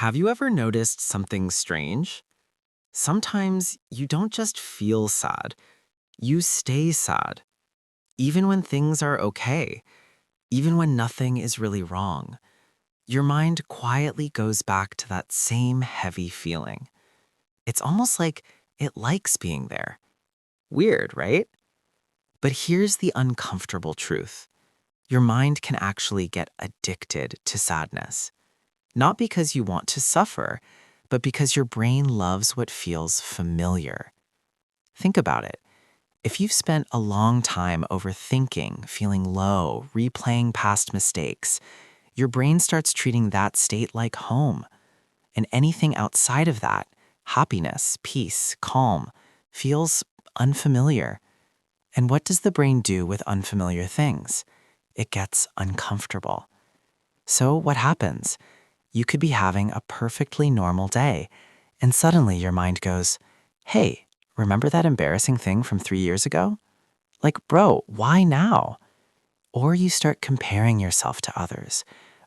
Have you ever noticed something strange? Sometimes you don't just feel sad, you stay sad, even when things are okay, even when nothing is really wrong. Your mind quietly goes back to that same heavy feeling. It's almost like it likes being there. Weird, right? But here's the uncomfortable truth. Your mind can actually get addicted to sadness. Not because you want to suffer, but because your brain loves what feels familiar. Think about it. If you've spent a long time overthinking, feeling low, replaying past mistakes, your brain starts treating that state like home. And anything outside of that, happiness, peace, calm, feels unfamiliar. And what does the brain do with unfamiliar things? It gets uncomfortable. So what happens? You could be having a perfectly normal day, and suddenly your mind goes, hey, remember that embarrassing thing from 3 years ago? Like, bro, why now? Or you start comparing yourself to others,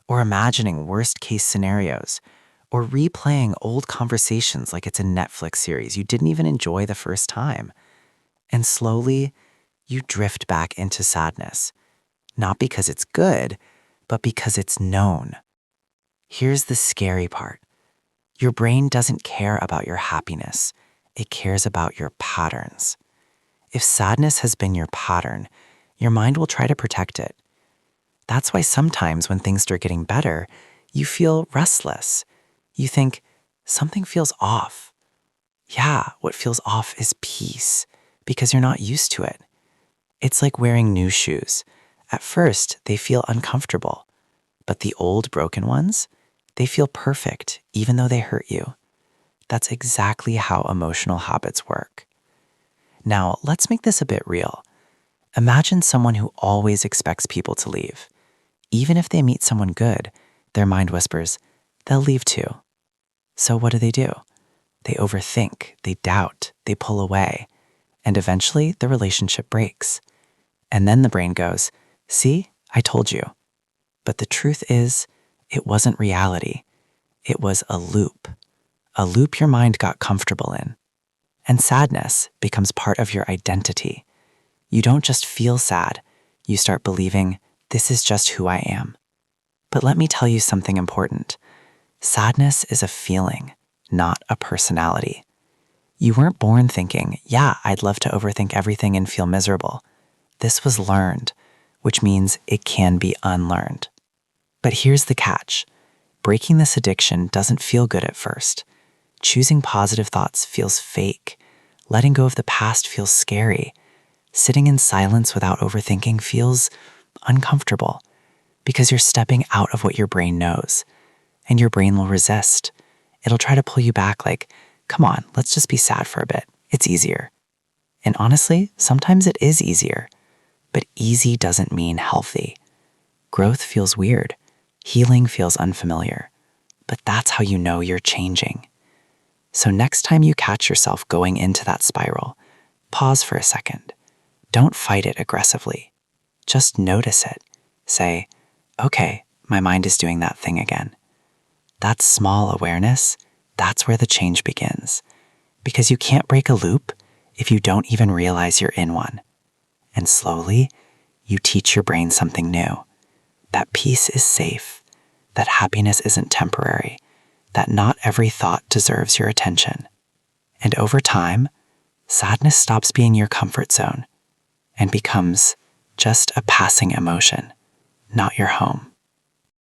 or imagining worst case scenarios, or replaying old conversations like it's a Netflix series you didn't even enjoy the first time. And slowly, you drift back into sadness, not because it's good, but because it's known. Here's the scary part. Your brain doesn't care about your happiness. It cares about your patterns. If sadness has been your pattern, your mind will try to protect it. That's why sometimes when things start getting better, you feel restless. You think, something feels off. Yeah, what feels off is peace, because you're not used to it. It's like wearing new shoes. At first, they feel uncomfortable, but the old broken ones, they feel perfect, even though they hurt you. That's exactly how emotional habits work. Now, let's make this a bit real. Imagine someone who always expects people to leave. Even if they meet someone good, their mind whispers, they'll leave too. So what do? They overthink, they doubt, they pull away, and eventually the relationship breaks. And then the brain goes, see, I told you. But the truth is, it wasn't reality. It was a loop your mind got comfortable in. And sadness becomes part of your identity. You don't just feel sad, you start believing, this is just who I am. But let me tell you something important. Sadness is a feeling, not a personality. You weren't born thinking, yeah, I'd love to overthink everything and feel miserable. This was learned, which means it can be unlearned. But here's the catch. Breaking this addiction doesn't feel good at first. Choosing positive thoughts feels fake. Letting go of the past feels scary. Sitting in silence without overthinking feels uncomfortable because you're stepping out of what your brain knows, and your brain will resist. It'll try to pull you back like, come on, let's just be sad for a bit. It's easier. And honestly, sometimes it is easier, but easy doesn't mean healthy. Growth feels weird. Healing feels unfamiliar, but that's how you know you're changing. So next time you catch yourself going into that spiral, pause for a second. Don't fight it aggressively. Just notice it. Say, okay, my mind is doing that thing again. That small awareness, that's where the change begins. Because you can't break a loop if you don't even realize you're in one. And slowly, you teach your brain something new. That peace is safe, that happiness isn't temporary, that not every thought deserves your attention. And over time, sadness stops being your comfort zone and becomes just a passing emotion, not your home.